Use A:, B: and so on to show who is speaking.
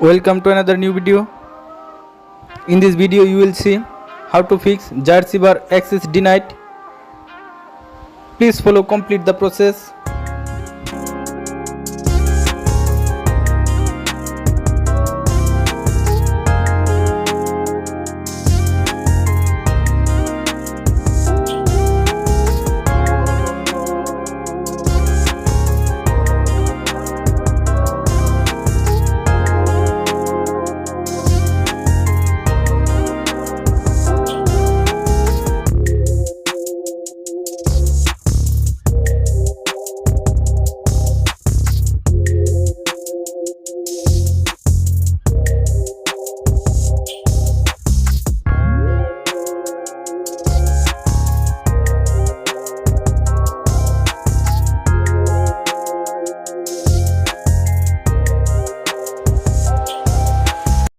A: Welcome to another new video. In this video you will see how to fix Jar Receiver access denied. Please follow complete the process.